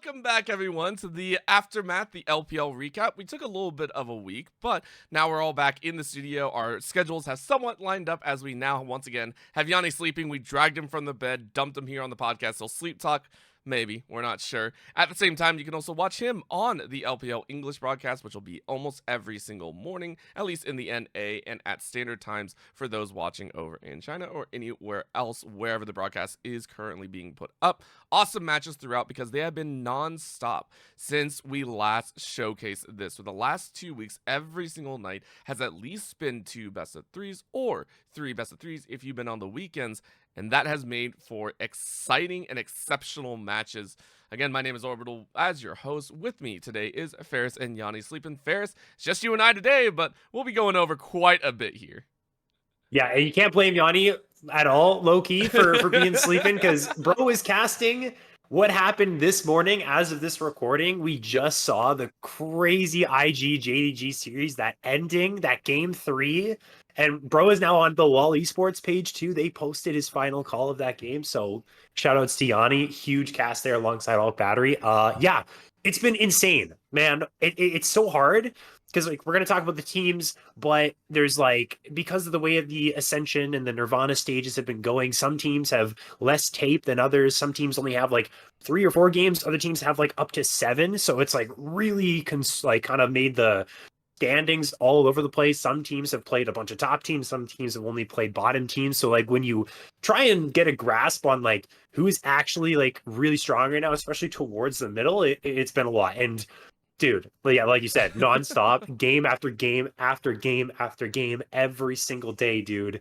Welcome back, everyone, to the Aftermath, the LPL recap. We took a little bit of a week, but now we're all back in the studio. Our schedules have somewhat lined up as we now, once again, have Yanni sleeping. We dragged him from the bed, dumped him here on the podcast. He'll sleep talk. Maybe. We're not sure. At the same time, you can also watch him on the LPL English broadcast, which will be almost every single morning, at least in the NA and at standard times for those watching over in China or anywhere else, wherever the broadcast is currently being put up. Awesome matches throughout because they have been non-stop since we last showcased this. For the last 2 weeks, every single night has at least been 2 best of 3s or 3 best of 3s if you've been on the weekends. And that has made for exciting and exceptional matches. Again, my name is Orbital as your host. With me today is Faris and Yanni sleeping. Faris, it's just you and I today, but we'll be going over quite a bit here. Yeah, and you can't blame Yanni at all, low-key, for being sleeping, because bro is casting. What happened this morning as of this recording, we just saw the crazy IG JDG series, that ending, that game 3. And bro is now on the LoL Esports page too. They posted his final call of that game. So shout outs to Yanni. Huge cast there alongside Alt Battery. Yeah, it's been insane, man. It's so hard because like we're gonna talk about the teams, but there's like, because of the way of the Ascension and the Nirvana stages have been going, some teams have less tape than others. Some teams only have like 3 or 4 games. Other teams have like up to 7. So it's like really kind of made the standings all over the place. Some teams have played a bunch of top teams. Some teams have only played bottom teams. So like when you try and get a grasp on like who is actually like really strong right now, especially towards the middle, it's been a lot. And dude, but yeah, like you said, nonstop, game after game after game after game, every single day, dude.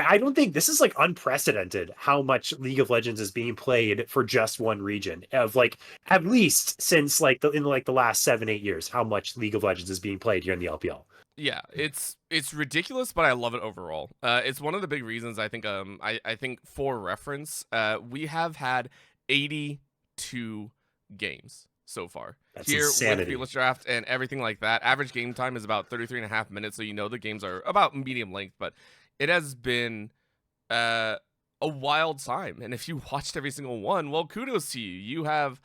I don't think this is like unprecedented how much League of Legends is being played for just one region, of like at least since like in the last 7-8 years, how much League of Legends is being played here in the LPL. Yeah, it's ridiculous, but I love it overall. It's one of the big reasons I think I think for reference, we have had 82 games so far. That's here insanity. With Fearless Draft and everything like that. Average game time is about 33.5 minutes, so you know the games are about medium length, but it has been a wild time. And if you watched every single one, well, kudos to you. You have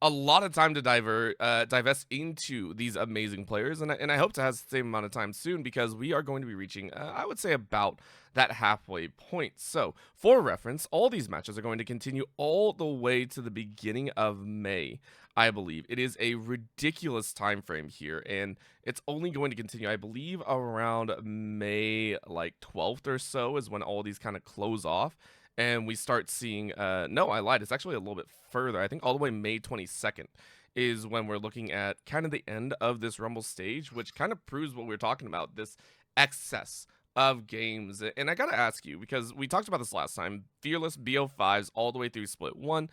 a lot of time to divest into these amazing players, and I hope to have the same amount of time soon, because we are going to be reaching, I would say, about that halfway point. So, for reference, all these matches are going to continue all the way to the beginning of May, I believe. It is a ridiculous time frame here, and it's only going to continue, I believe, around May, like, 12th or so is when all these kind of close off. And we start seeing, no, I lied. It's actually a little bit further. I think all the way May 22nd is when we're looking at kind of the end of this Rumble stage, which kind of proves what we were talking about, this excess of games. And I got to ask you, because we talked about this last time, Fearless BO5s all the way through Split 1.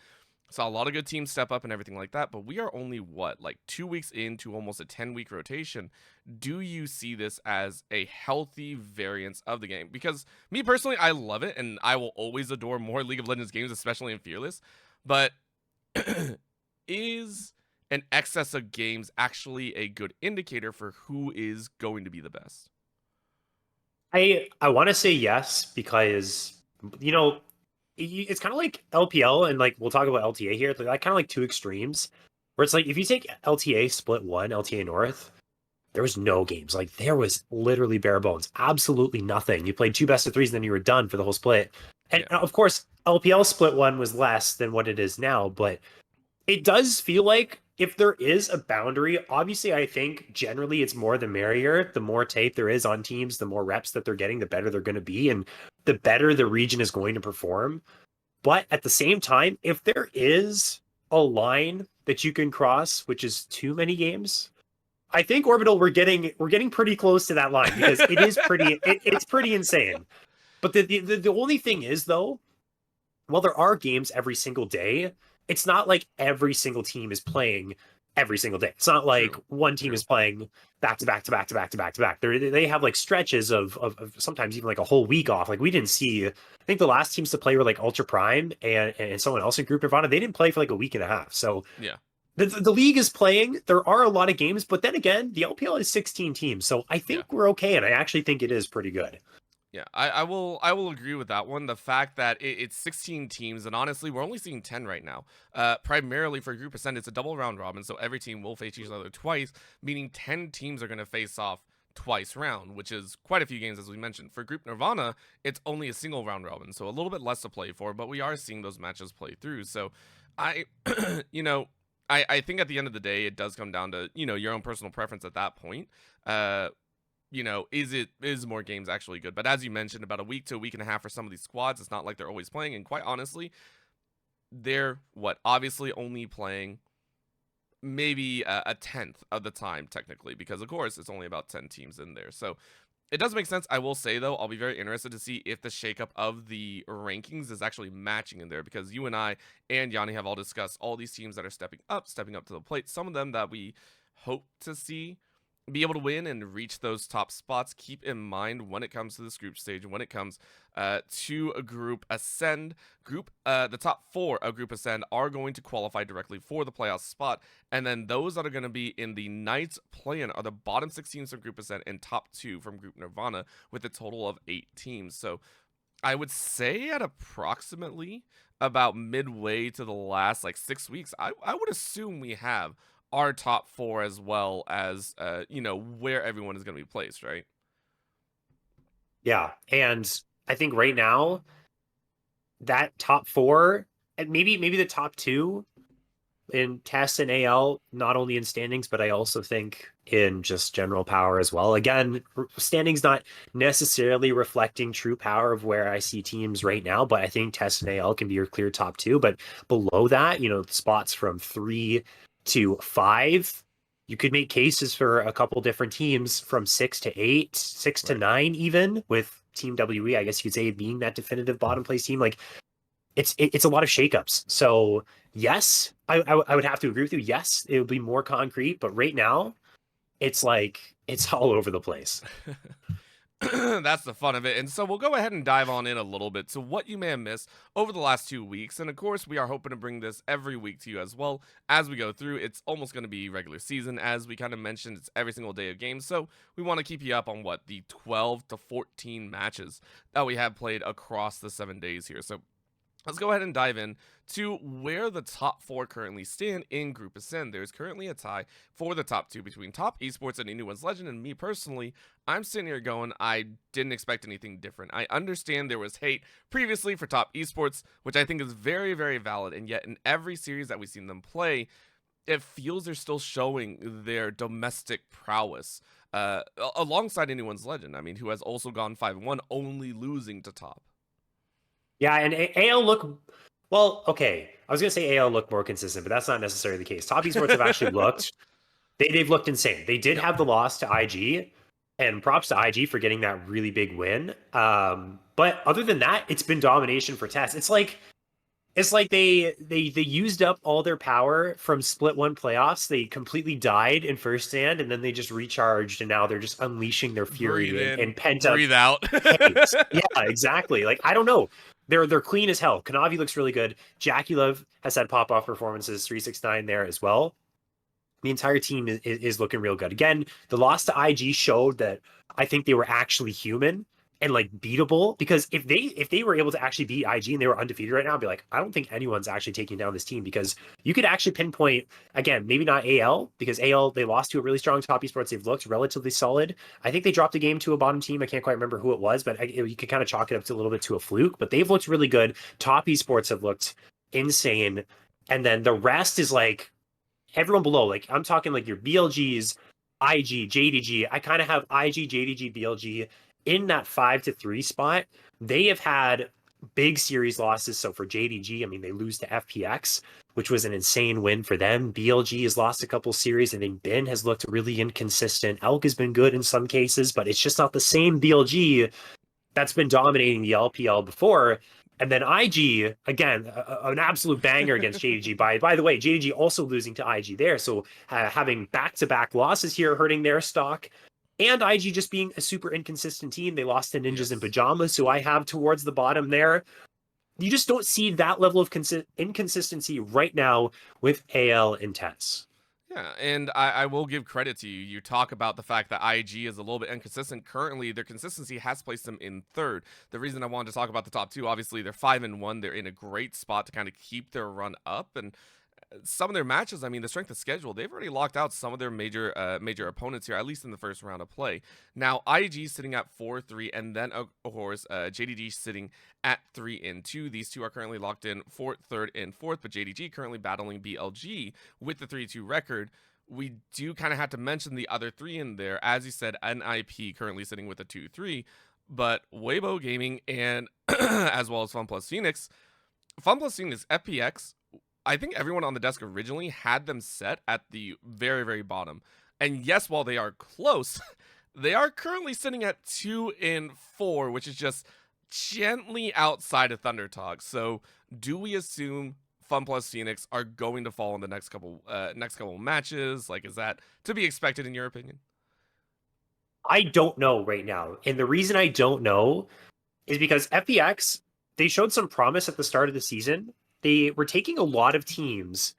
Saw a lot of good teams step up and everything like that, but we are only, what, like 2 weeks into almost a 10-week rotation. Do you see this as a healthy variance of the game? Because me personally, I love it, and I will always adore more League of Legends games, especially in Fearless. But is an excess of games actually a good indicator for who is going to be the best? I want to say yes, because, you know, it's kind of like LPL, and like we'll talk about LTA here. Like kind of like 2 extremes, where it's like if you take LTA Split 1, LTA North, there was no games. Like there was literally bare bones, absolutely nothing. You played 2 best of 3s, and then you were done for the whole split. And of course, LPL Split 1 was less than what it is now, but it does feel like if there is a boundary, obviously I think generally it's more the merrier. The more tape there is on teams, the more reps that they're getting, the better they're going to be, and the better the region is going to perform. But at the same time, if there is a line that you can cross, which is too many games, I think Orbital, we're getting pretty close to that line, because it is pretty it's pretty insane. But the only thing is, though, while there are games every single day, it's not like every single team is playing every single day. It's not like one team is playing back to back to back to back to back to back. They have like stretches of sometimes even like a whole week off. Like we didn't see, I think the last teams to play were like Ultra Prime and someone else in Group Nirvana. They didn't play for like a week and a half. So yeah, the league is playing. There are a lot of games, but then again, the LPL is 16 teams. So I think we're okay. And I actually think it is pretty good. Yeah, I will agree with that one. The fact that it's 16 teams, and honestly, we're only seeing 10 right now. Primarily for Group Ascent, it's a double round robin, so every team will face each other twice, meaning 10 teams are going to face off twice round, which is quite a few games as we mentioned. For Group Nirvana, it's only a single round robin, so a little bit less to play for, but we are seeing those matches play through. So I, you know, I think at the end of the day, it does come down to your own personal preference at that point. Uh, is more games actually good? But as you mentioned, about a week to a week and a half for some of these squads, it's not like they're always playing. And quite honestly, they're obviously only playing maybe a tenth of the time technically, because of course it's only about 10 teams in there. So it does make sense. I will say though, I'll be very interested to see if the shakeup of the rankings is actually matching in there, because you and I and Yanni have all discussed all these teams that are stepping up to the plate. Some of them that we hope to see be able to win and reach those top spots. Keep in mind when it comes to this group stage, when it comes to a Group Ascend, the top 4 of Group Ascend are going to qualify directly for the playoff spot, and then those that are going to be in the Knights play-in are the bottom 6 teams from Group Ascend and top 2 from Group Nirvana, with a total of 8 teams. So I would say at approximately about midway to the last 6 weeks, I would assume we have our top 4 as well as where everyone is going to be placed, right? Yeah, and I think right now that top 4 and maybe the top 2 in TES and AL, not only in standings, but I also think in just general power as well. Again, standings not necessarily reflecting true power of where I see teams right now, but I think TES and AL can be your clear top 2. But below that, spots from 3 to 5, you could make cases for a couple different teams from 6 to 8, 6 to Right. 9, even with Team WE, I guess you could say, being that definitive bottom place team. Like it's a lot of shakeups. So yes, I would have to agree with you. Yes, it would be more concrete, but right now it's it's all over the place. That's the fun of it. And so we'll go ahead and dive on in a little bit to what you may have missed over the last 2 weeks. And of course, we are hoping to bring this every week to you as well as we go through. It's almost going to be regular season. As we kind of mentioned, it's every single day of games. So we want to keep you up on the 12 to 14 matches that we have played across the 7 days here. So let's go ahead and dive in to where the top 4 currently stand in Group Ascend. There's currently a tie for the top 2 between Top Esports and Anyone's Legend, and me personally, I'm sitting here going, I didn't expect anything different. I understand there was hate previously for Top Esports, which I think is very, very valid, and yet in every series that we've seen them play, it feels they're still showing their domestic prowess. Alongside Anyone's Legend, I mean, who has also gone 5-1, only losing to Top. Yeah, and AL look well, okay. I was gonna say AL look more consistent, but that's not necessarily the case. Top esports have actually looked they've looked insane. They did Yep. have the loss to IG, and props to IG for getting that really big win. But other than that, it's been domination for TES. It's like they used up all their power from Split 1 playoffs. They completely died in first stand, and then they just recharged, and now they're just unleashing their Breathe fury in, and pent up breathe out. hate. Yeah, exactly. Like I don't know. They're clean as hell. Kanavi looks really good. Jackie Love has had pop off performances. 369 there as well. The entire team is looking real good. Again, the loss to IG showed that I think they were actually human and beatable, because if they were able to actually beat IG and they were undefeated right now, I'd be like, I don't think anyone's actually taking down this team, because you could actually pinpoint, again, maybe not AL, because AL they lost to a really strong top esports. They've looked relatively solid. I think they dropped a game to a bottom team. I can't quite remember who it was, but you could kind of chalk it up to a little bit to a fluke. But they've looked really good. Top esports have looked insane, and then the rest is everyone below. I'm talking your BLGs, IG, JDG. I kind of have IG, JDG, BLG in that 5-3 spot. They have had big series losses. So for JDG, I mean, they lose to FPX, which was an insane win for them. BLG has lost a couple series. I think Ben has looked really inconsistent. Elk has been good in some cases, but it's just not the same BLG that's been dominating the LPL before. And then IG, again, an absolute banger against JDG. By the way, JDG also losing to IG there. So having back-to-back losses here hurting their stock. And IG just being a super inconsistent team. They lost to Ninjas in Yes. Pajamas, who I have towards the bottom there. You just don't see that level of inconsistency right now with AL and TES. Yeah, and I will give credit to you. You talk about the fact that IG is a little bit inconsistent. Currently, their consistency has placed them in third. The reason I wanted to talk about the top two, obviously, they're 5-1. They're in a great spot to kind of keep their run up, and some of their matches, I mean, the strength of schedule, they've already locked out some of their major opponents here, at least in the first round of play. Now, IG sitting at 4-3, and then of course, JDG sitting at 3-2. These two are currently locked in for third and fourth, but JDG currently battling BLG with the 3-2 record. We do kind of have to mention the other three in there, as you said, NIP currently sitting with a 2-3, but Weibo Gaming and as well as FunPlus Phoenix. FunPlus Phoenix, FPX, I think everyone on the desk originally had them set at the very, very bottom. And yes, while they are close, they are currently sitting at 2-4, which is just gently outside of Thunder Talk. So, do we assume FunPlus Phoenix are going to fall in the next couple matches? Like, is that to be expected in your opinion? I don't know right now. And the reason I don't know is because FPX, they showed some promise at the start of the season. They were taking a lot of teams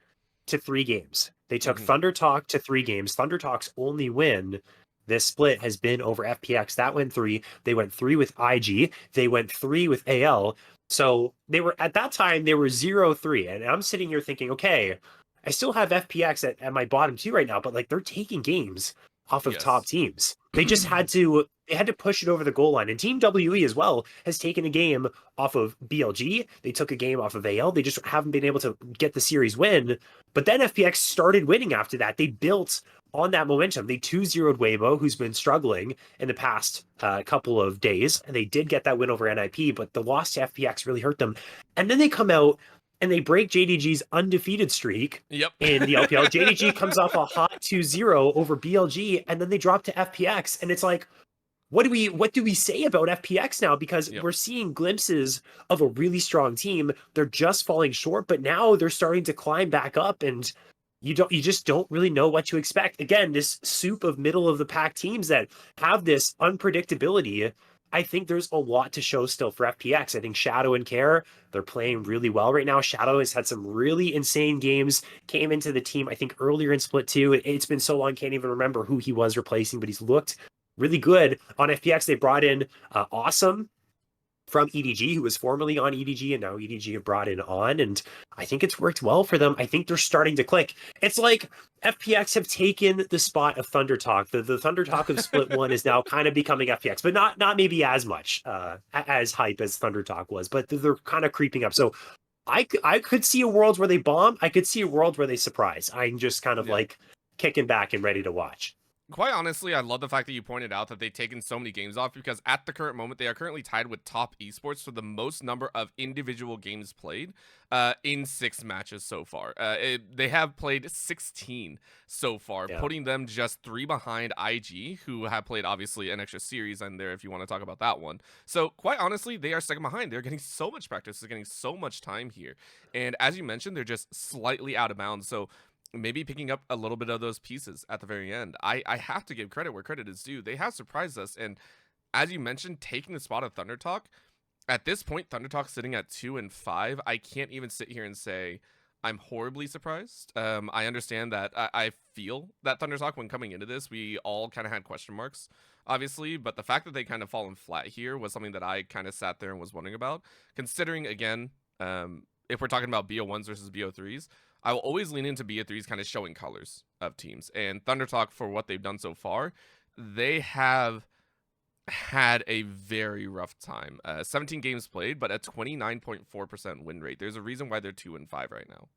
to 3 games. They took Thunder Talk to 3 games. Thunder Talk's only win this split has been over FPX. That went 3. They went 3 with IG. They went 3 with AL. So they were at that time, they were 0-3. And I'm sitting here thinking, okay, I still have FPX at my bottom 2 right now, but like they're taking games off of top Yes. teams. They just had to push it over the goal line. And Team WE as well has taken a game off of BLG. They took a game off of AL. They just haven't been able to get the series win. But then FPX started winning after that. They built on that momentum. They 2-0'd Weibo, who's been struggling in the past couple of days. And they did get that win over NIP, but the loss to FPX really hurt them. And then they come out and they break JDG's undefeated streak Yep. in the LPL. JDG comes off a hot 2-0 over BLG, and then they drop to FPX. And it's like, what do we say about FPX now? Because Yep. we're seeing glimpses of a really strong team. They're just falling short, but now they're starting to climb back up, and you just don't really know what to expect. Again, this soup of middle of the pack teams that have this unpredictability. I think there's a lot to show still for FPX. I think Shadow and Care, they're playing really well right now. Shadow has had some really insane games, came into the team, I think, earlier in Split 2. It's been so long, can't even remember who he was replacing, but he's looked really good. On FPX, they brought in Awesome from EDG, who was formerly on EDG, and now EDG have brought in On, and I think it's worked well for them. I think they're starting to click. It's like FPX have taken the spot of Thunder Talk. The Thunder Talk of Split 1 is now kind of becoming FPX, but not maybe as much as hype as Thunder Talk was, but they're kind of creeping up. So I could see a world where they bomb. I could see a world where they surprise. I'm just kind of like kicking back and ready to watch. Quite honestly, I love the fact that you pointed out that they've taken so many games off, because at the current moment, they are currently tied with top esports for the most number of individual games played in 6 matches so far. They have played 16 so far, putting them just 3 behind IG, who have played obviously an extra series in there if you want to talk about that one. So quite honestly, they are second behind. They're getting so much practice. They're getting so much time here. And as you mentioned, they're just slightly out of bounds. So maybe picking up a little bit of those pieces at the very end. I have to give credit where credit is due. They have surprised us, and as you mentioned, taking the spot of Thunder Talk. At this point, Thunder Talk sitting at 2-5. I can't even sit here and say I'm horribly surprised. I understand that I feel that Thunder Talk, when coming into this, we all kind of had question marks, obviously, but the fact that they kind of fallen flat here was something that I kind of sat there and was wondering about, considering, again, if we're talking about BO1s versus BO3s, I will always lean into BO3s kind of showing colors of teams. And Thunder Talk, for what they've done so far, they have had a very rough time. 17 games played, but a 29.4% win rate. There's a reason why they're 2-5 right now.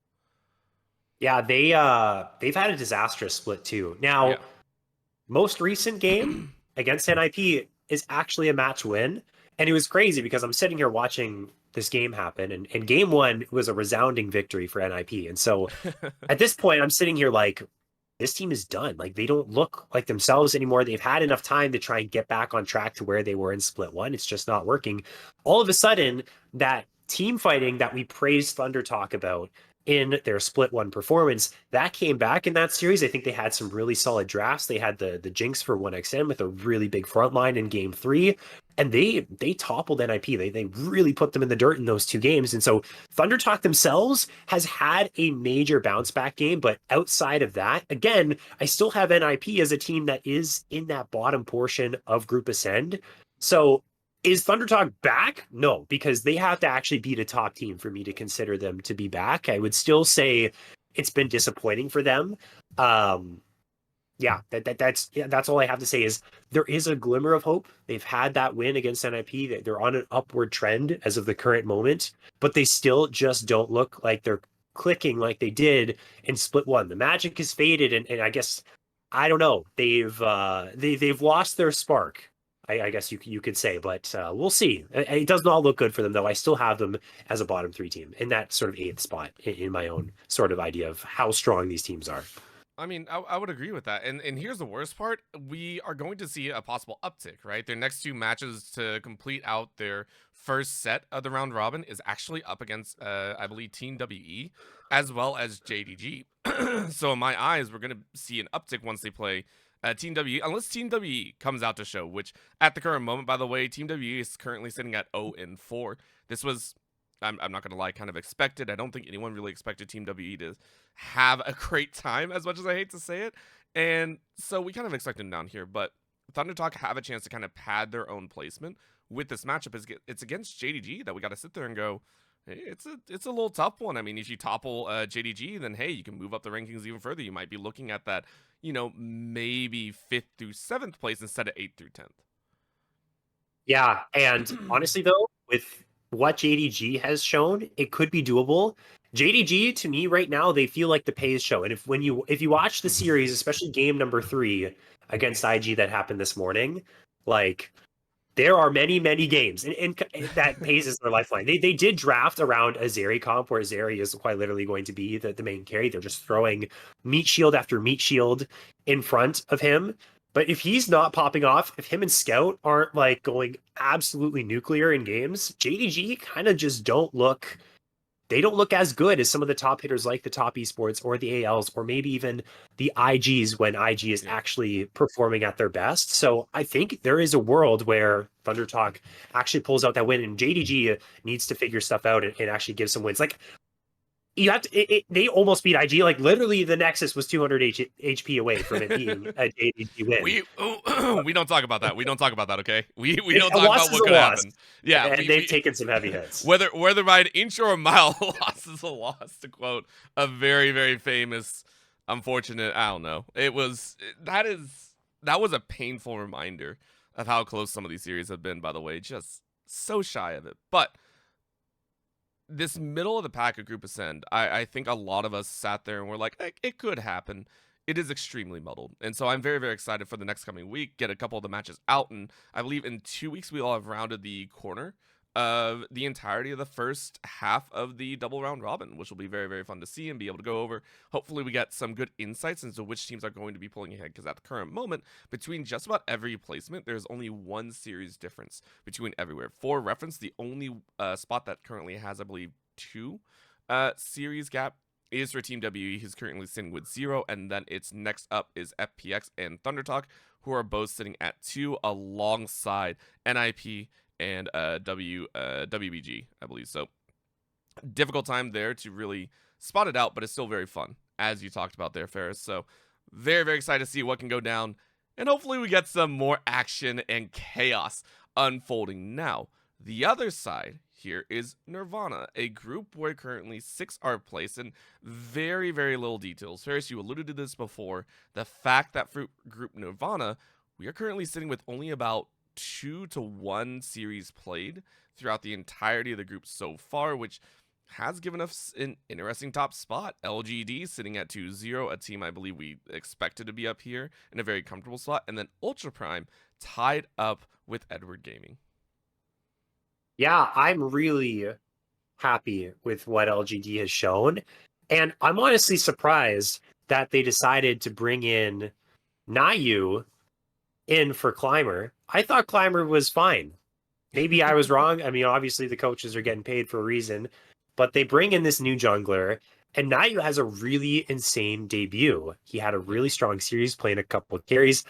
Yeah, they've had a disastrous split too. Now, most recent game against NIP is actually a match win. And it was crazy because I'm sitting here watching this game happen, and game 1 was a resounding victory for NIP. And so at this point, I'm sitting here like, this team is done. Like, they don't look like themselves anymore. They've had enough time to try and get back on track to where they were in Split 1. It's just not working. All of a sudden, that team fighting that we praised Thunder Talk about in their Split 1 performance, that came back in that series. I think they had some really solid drafts. They had the Jinx for 1XN with a really big front line in game 3. and they toppled NIP. They really put them in the dirt in those two games. And so Thunder Talk themselves has had a major bounce back game, but outside of that, again, I still have NIP as a team that is in that bottom portion of Group Ascend. So is Thunder Talk back? No, because they have to actually beat a top team for me to consider them to be back. I would still say it's been disappointing for them. Um, yeah, that's all I have to say is there is a glimmer of hope. They've had that win against NIP. They're on an upward trend as of the current moment, but they still just don't look like they're clicking like they did in split one. The magic has faded, and I guess I don't know. They've lost their spark. I guess you could say, but we'll see. It does not look good for them though. I still have them as a bottom three team in that sort of eighth spot in my own sort of idea of how strong these teams are. I mean, I would agree with that. And here's the worst part. We are going to see a possible uptick, right? Their next two matches to complete out their first set of the round robin is actually up against, I believe, Team WE as well as JDG. So in my eyes, we're going to see an uptick once they play Team WE, unless Team WE comes out to show, which at the current moment, by the way, Team WE is currently sitting at 0-4. This was, I'm not going to lie, kind of expected. I don't think anyone really expected Team WE to have a great time, as much as I hate to say it. And so we kind of expect them down here, but Thunder Talk have a chance to kind of pad their own placement with this matchup. It's against JDG that we got to sit there and go, hey, it's a little tough one. I mean, if you topple JDG, then hey, you can move up the rankings even further. You might be looking at that, maybe 5th through 7th place instead of 8th through 10th. Yeah, and honestly though, with what JDG has shown, it could be doable. JDG to me right now, they feel like the Pays show. And if you watch the series, especially game number 3 against IG that happened this morning, like there are many games and that Pays is their lifeline. They did draft around a Zeri comp where Zeri is quite literally going to be the main carry. They're just throwing meat shield after meat shield in front of him. But if he's not popping off, if him and Scout aren't like going absolutely nuclear in games, JDG kind of just they don't look as good as some of the top hitters like the top esports or the ALs or maybe even the IGs when IG is actually performing at their best. So I think there is a world where Thunder Talk actually pulls out that win and JDG needs to figure stuff out and actually give some wins. Like you have to, they almost beat IG. Like literally, the Nexus was 200 HP away from it being a JDG win. We don't talk about that. We don't talk about that. Okay, we don't talk about what could happen. Yeah, and they've taken some heavy hits. Whether by an inch or a mile, a loss is a loss. To quote a very famous, unfortunate. I don't know. That was a painful reminder of how close some of these series have been. By the way, just so shy of it, but. This middle of the pack of Group Ascend, I think a lot of us sat there and were like, it could happen. It is extremely muddled. And so I'm very excited for the next coming week, get a couple of the matches out. And I believe in 2 weeks, we all have rounded the corner of the entirety of the first half of the double round robin, which will be very fun to see and be able to go over. Hopefully we get some good insights into which teams are going to be pulling ahead, because at the current moment, between just about every placement, there's only one series difference between everywhere. For reference, the only spot that currently has, I believe, 2 series gap is for Team WE, who's currently sitting with 0, and then its next up is FPX and Thunder Talk, who are both sitting at 2 alongside NIP and WBG, I believe. So difficult time there to really spot it out, but it's still very fun, as you talked about there, Faris. So very excited to see what can go down, and hopefully we get some more action and chaos unfolding. Now, the other side here is Nirvana, a group where currently 6 are placed, and very little details. Faris, you alluded to this before, the fact that for Group Nirvana, we are currently sitting with only about 2 to 1 series played throughout the entirety of the group so far, which has given us an interesting top spot. LGD sitting at 2-0, a team I believe we expected to be up here in a very comfortable spot, and then Ultra Prime tied up with Edward Gaming. Yeah, I'm really happy with what LGD has shown, and I'm honestly surprised that they decided to bring in Nayu in for Climber. I thought Climber was fine. Maybe I was wrong. I mean, obviously the coaches are getting paid for a reason, but they bring in this new jungler, and Nayu has a really insane debut. He had a really strong series, playing a couple of carries.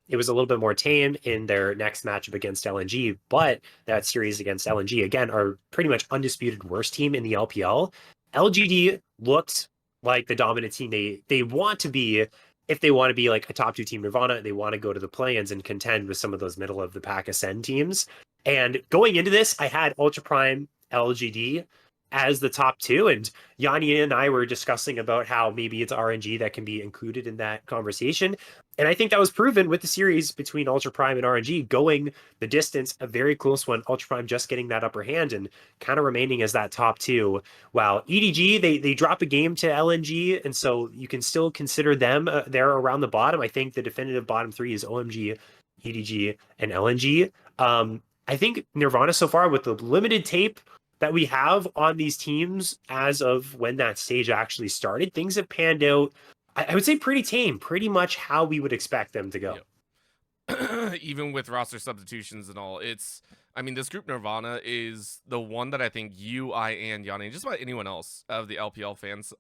it was a little bit more tame in their next matchup against LNG, but that series against LNG, again, are pretty much undisputed worst team in the LPL. LGD looked like the dominant team they want to be. If they want to be like a top 2 team Nirvana, they want to go to the play-ins and contend with some of those middle of the pack Ascend teams. And going into this, I had Ultra Prime LGD as the top 2, and Yanni and I were discussing about how maybe it's RNG that can be included in that conversation. And I think that was proven with the series between Ultra Prime and RNG going the distance, a very close one. Ultra Prime just getting that upper hand and kind of remaining as that top 2. While EDG, they drop a game to LNG, and so you can still consider them there around the bottom. I think the definitive bottom 3 is OMG, EDG, and LNG. I think Nirvana so far, with the limited tape that we have on these teams as of when that stage actually started, things have panned out, I would say, pretty tame, pretty much how we would expect them to go. Yep. Even with roster substitutions and all, I mean, this Group Nirvana is the one that I think you, I, and Yanni, and just about anyone else of the LPL fans,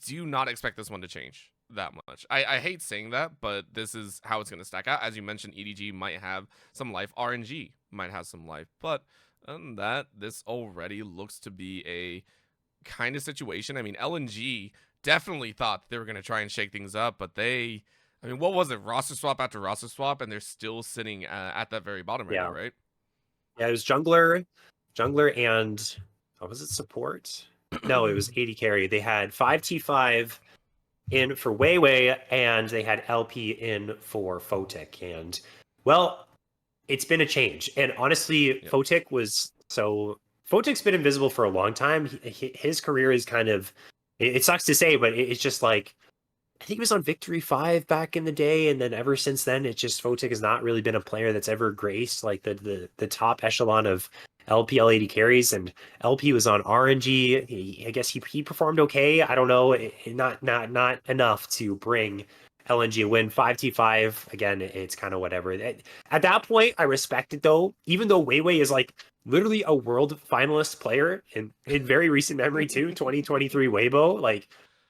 do not expect this one to change that much. I hate saying that, but this is how it's going to stack out. As you mentioned, EDG might have some life, RNG might have some life, but that this already looks to be a kind of situation. I mean, LNG definitely thought they were going to try and shake things up, but I mean, what was it? Roster swap after roster swap, and they're still sitting at that very bottom right now, right? Yeah, it was jungler, and was it support? No, it was AD carry. They had 5T5 in for Weiwei, and they had LP in for Photic. And, well, it's been a change. And honestly, yep. Photic's been invisible for a long time. His career is kind of, it sucks to say, but it's just like, I think he was on Victory 5 back in the day, and then ever since then, it's just Photic has not really been a player that's ever graced like the top echelon of LPL 80 carries. And LP was on RNG. I guess he performed okay. I don't know, not enough to bring LNG a win. 5T5 again. It's kind of whatever. At that point, I respect it though, even though Weiwei is like literally a world finalist player in very recent memory too. 2023 Weibo, like,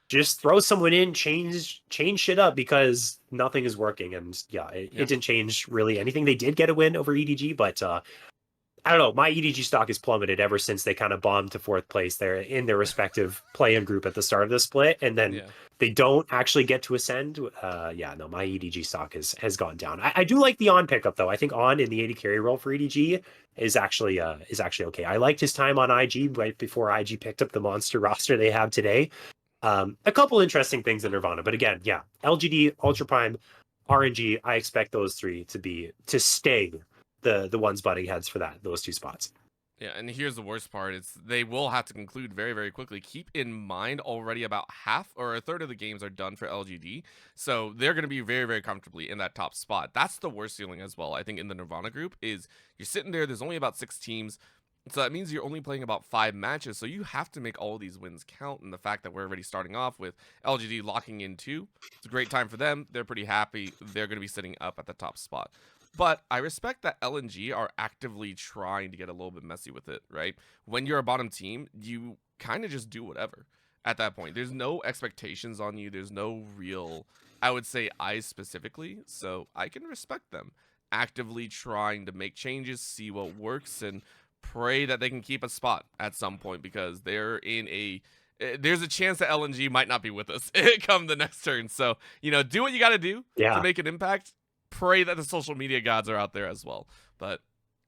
just throw someone in, change shit up, because nothing is working. And it didn't change really anything. They did get a win over EDG, but I don't know. My EDG stock has plummeted ever since they kind of bombed to 4th place there in their respective play-in group at the start of the split, and then they don't actually get to ascend. My EDG stock has gone down. I do like the On pickup though. I think On in the 80 carry role for EDG is actually okay. I liked his time on IG right before IG picked up the monster roster they have today. A couple interesting things in Nirvana, but again, LGD, Ultra Prime, RNG, I expect those 3 to stay the ones butting heads for those 2 spots. Yeah, and here's the worst part: they will have to conclude very, very quickly. Keep in mind, already about half or a third of the games are done for LGD, so they're going to be very, very comfortably in that top spot. That's the worst ceiling as well, I think, in the Nirvana group. Is you're sitting there, there's only about 6 teams. So that means you're only playing about 5 matches, so you have to make all of these wins count. And the fact that we're already starting off with LGD locking in 2, it's a great time for them. They're pretty happy. They're going to be sitting up at the top spot. But I respect that LNG are actively trying to get a little bit messy with it, right? When you're a bottom team, you kind of just do whatever at that point. There's no expectations on you. There's no real, I would say, eyes specifically. So I can respect them actively trying to make changes, see what works, and pray that they can keep a spot at some point, because they're in there's a chance that LNG might not be with us come the next turn. So, do what you got to do to make an impact. Pray that the social media gods are out there as well. But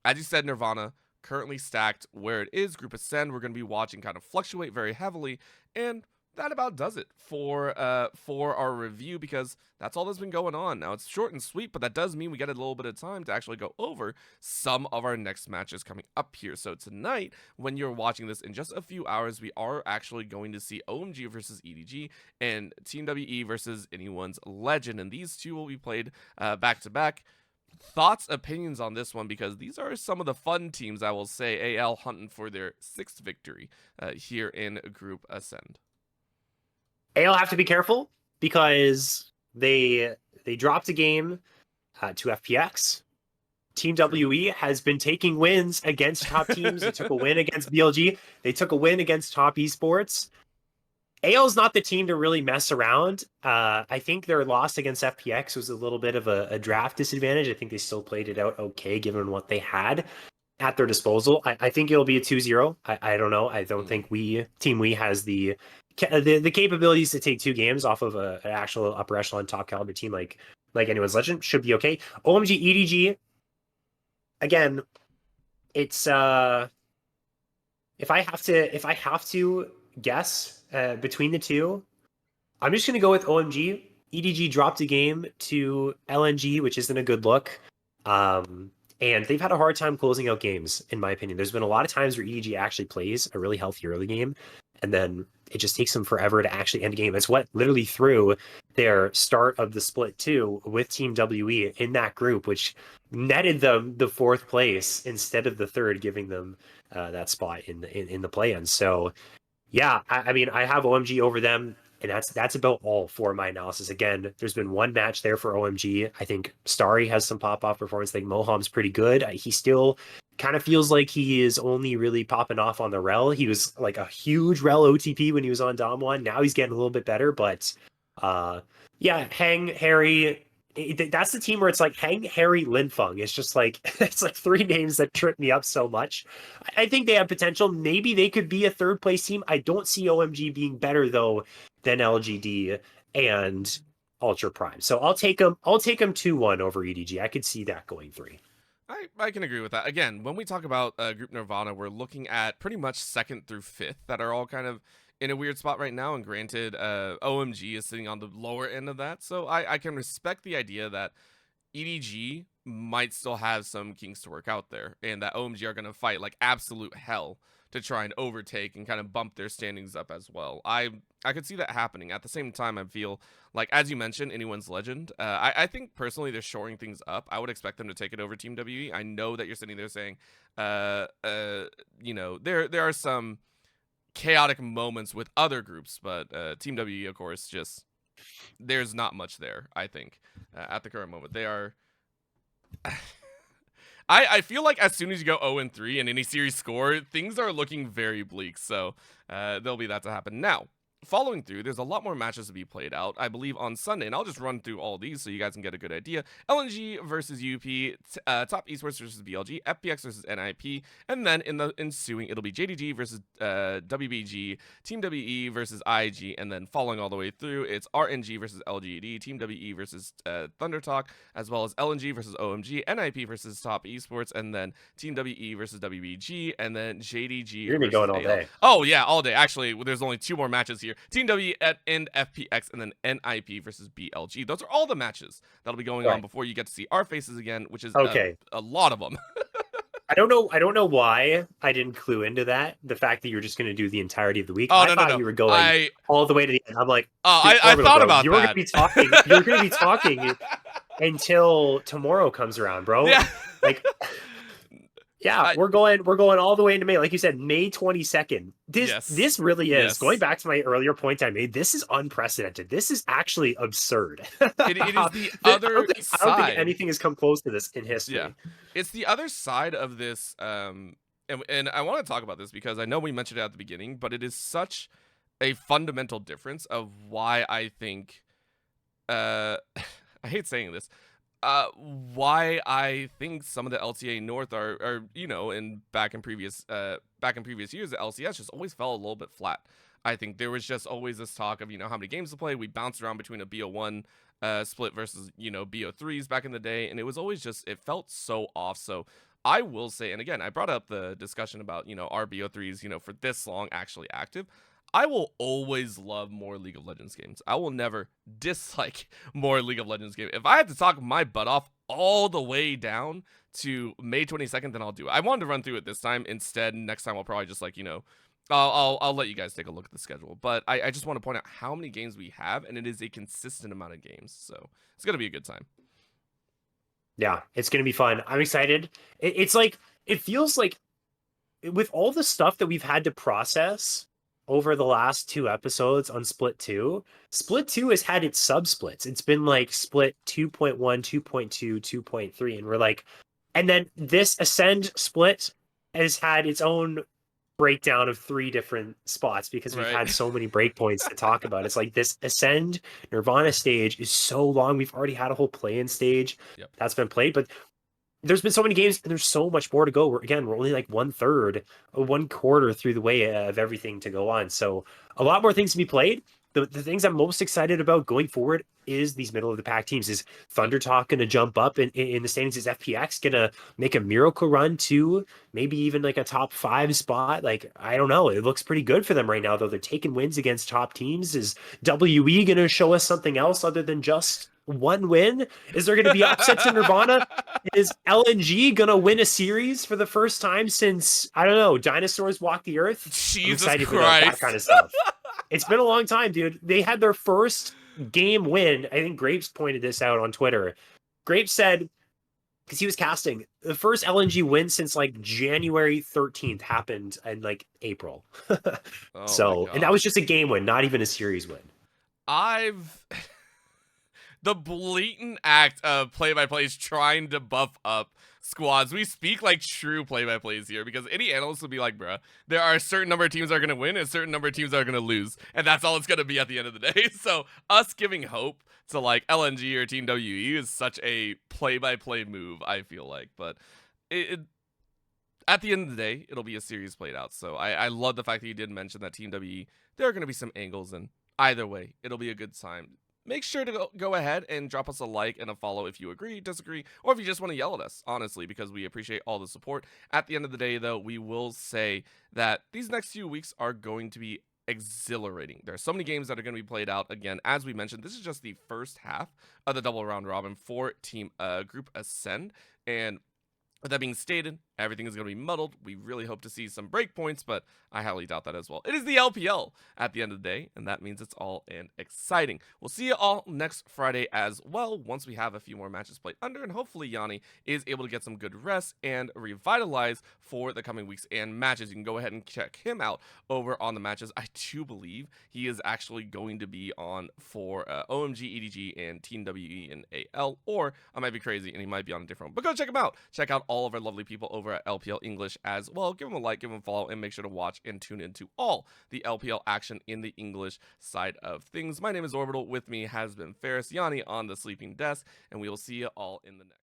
as you said, Nirvana currently stacked where it is. Group Ascend, we're going to be watching kind of fluctuate very heavily, and that about does it for our review, because that's all that's been going on. Now, it's short and sweet, but that does mean we get a little bit of time to actually go over some of our next matches coming up here. So tonight, when you're watching this in just a few hours, we are actually going to see OMG versus EDG and Team WE versus Anyone's Legend, and these 2 will be played back to back. Thoughts, opinions on this one, because these are some of the fun teams, I will say. AL hunting for their 6th victory here in Group Ascend. AL have to be careful because they dropped a game to FPX. Team WE has been taking wins against top teams. They took a win against BLG. They took a win against Top Esports. AL's not the team to really mess around. I think their loss against FPX was a little bit of a draft disadvantage. I think they still played it out okay given what they had at their disposal. I think it'll be a 2-0. I don't know. I don't think Team We has the capabilities to take 2 games off of an actual upper echelon top caliber team like anyone's legend. Should be okay. OMG EDG, again, it's if I have to guess between the two, I'm just gonna go with OMG. EDG dropped a game to LNG, which isn't a good look. And they've had a hard time closing out games, in my opinion. There's been a lot of times where EDG actually plays a really healthy early game, and then it just takes them forever to actually end a game. It's what literally threw their start of the split 2 with Team WE in that group, which netted them the 4th place instead of the 3rd, giving them that spot in the play-in. So yeah, I mean, I have OMG over them, and that's about all for my analysis. Again, there's been one match there for OMG. I think Starry has some pop-off performance. I think Moham's pretty good. He still kind of feels like he is only really popping off on the rel. He was like a huge rel OTP when he was on Dom 1. Now he's getting a little bit better, but yeah, Hang, Harry, that's the team where it's like Hang, Harry, Linfeng. It's just like it's like 3 names that trip me up so much. I think they have potential. Maybe they could be a 3rd place team. I don't see OMG being better though than LGD and Ultra Prime. So I'll take them 2-1 over EDG. I could see that going 3. I can agree with that. Again, when we talk about Group Nirvana, we're looking at pretty much 2nd through 5th that are all kind of in a weird spot right now. And granted, OMG is sitting on the lower end of that. So I can respect the idea that EDG might still have some kinks to work out there, and that OMG are going to fight like absolute hell to try and overtake and kind of bump their standings up as well. I could see that happening. At the same time, I feel like, as you mentioned, anyone's legend. I think personally they're shoring things up. I would expect them to take it over Team WE. I know that you're sitting there saying, you know, there are some chaotic moments with other groups, but Team WE, of course, just there's not much there. I think at the current moment they are. I feel like as soon as you go 0-3 in any series score, things are looking very bleak. So there'll be that to happen. Now, following through, there's a lot more matches to be played out, I believe, on Sunday. And I'll just run through all these so you guys can get a good idea. LNG versus UP, Top Esports versus BLG, FPX versus NIP. And then in the ensuing, it'll be JDG versus WBG, Team WE versus IG. And then following all the way through, it's RNG versus LGD, Team WE versus Thunder Talk, as well as LNG versus OMG, NIP versus Top Esports, and then Team WE versus WBG, and then JDG You're gonna be versus going all AL. day. Oh yeah, all day. Actually, there's only 2 more matches here. Team W and FPX, and then NIP versus BLG. Those are all the matches that'll be going on before you get to see our faces again, which is okay. a lot of them. I don't know why I didn't clue into that. The fact that you were just going to do the entirety of the week. Oh, I no, thought no. you were going all the way to the end. I'm like, I thought about you were that. going to be talking. You're going to be talking until tomorrow comes around, bro. Yeah. Like, yeah, we're going all the way into May. Like you said, May 22nd. This really is going back to my earlier point I made. This is unprecedented. This is actually absurd. It is the other side. I don't think anything has come close to this in history. Yeah, it's the other side of this. And I want to talk about this because I know we mentioned it at the beginning, but it is such a fundamental difference of why I think. I hate saying this. Why I think some of the LTA North are you know, back in previous years, the LCS just always fell a little bit flat. I think there was just always this talk of, you know, how many games to play. We bounced around between a BO1 split versus, you know, BO3s back in the day, and it was always just, it felt so off. So I will say, and again, I brought up the discussion about, you know, our BO3s, you know, for this long actually active. I will always love more League of Legends games. I will never dislike more League of Legends games. If I have to talk my butt off all the way down to May 22nd, then I'll do it. I wanted to run through it this time. Instead, next time I'll probably just, like, you know, I'll let you guys take a look at the schedule. But I just want to point out how many games we have, and it is a consistent amount of games. So it's going to be a good time. Yeah, it's going to be fun. I'm excited. It's like, it feels like with all the stuff that we've had to process over the last 2 episodes on Split 2, Split 2 has had its sub-splits. It's been like Split 2.1, 2.2, 2.3, and we're like, and then this Ascend split has had its own breakdown of 3 different spots because we've Right. had so many breakpoints to talk about. It's like this Ascend Nirvana stage is so long. We've already had a whole play-in stage Yep. that's been played, but there's been so many games and there's so much more to go. We're only like 1/3, 1/4 through the way of everything to go on. So a lot more things to be played. The things I'm most excited about going forward is these middle of the pack teams. Is Yep. Thunder Talk going to jump up in the standings? Is FPX going to make a miracle run too? Maybe even like a top 5 spot? Like, I don't know. It looks pretty good for them right now, though. They're taking wins against top teams. Is WE going to show us something else other than just one win? Is there going to be upsets in Nirvana? Is LNG gonna win a series for the first time since, I don't know, dinosaurs walked the earth? I'm Jesus excited for that Christ. kind of stuff. It's been a long time, dude. They had their first game win. I think Grapes pointed this out on Twitter. Grapes said, because he was casting, the first LNG win since like January 13th happened in like April. Oh my So, and that was gosh. just a game win, not even a series win. I've the blatant act of play-by-plays trying to buff up squads. We speak like true play-by-plays here because any analyst would be like, bruh, there are a certain number of teams that are going to win and a certain number of teams that are going to lose. And that's all it's going to be at the end of the day. So us giving hope to like LNG or Team WE is such a play-by-play move, I feel like. But it at the end of the day, it'll be a series played out. So I love the fact that you did mention that Team WE, there are going to be some angles, and either way, it'll be a good time. Make sure to go ahead and drop us a like and a follow if you agree, disagree, or if you just want to yell at us, honestly, because we appreciate all the support. At the end of the day, though, we will say that these next few weeks are going to be exhilarating. There are so many games that are going to be played out. Again, as we mentioned, this is just the first half of the double round robin for Team Group Ascend, and with that being stated, everything is going to be muddled. We really hope to see some breakpoints, but I highly doubt that as well. It is the LPL at the end of the day, and that means it's all and exciting. We'll see you all next Friday as well, once we have a few more matches played under, and hopefully Yanni is able to get some good rest and revitalize for the coming weeks and matches. You can go ahead and check him out over on the matches. I do believe he is actually going to be on for OMG, EDG, and Team WE and AL, or I might be crazy and he might be on a different one. But go check him out. Check out all of our lovely people over at LPL English as well. Give them a like, give them a follow, and make sure to watch and tune into all the LPL action in the English side of things. My name is Orbital. With me has been Faris, Yanni on the sleeping desk, and we will see you all in the next.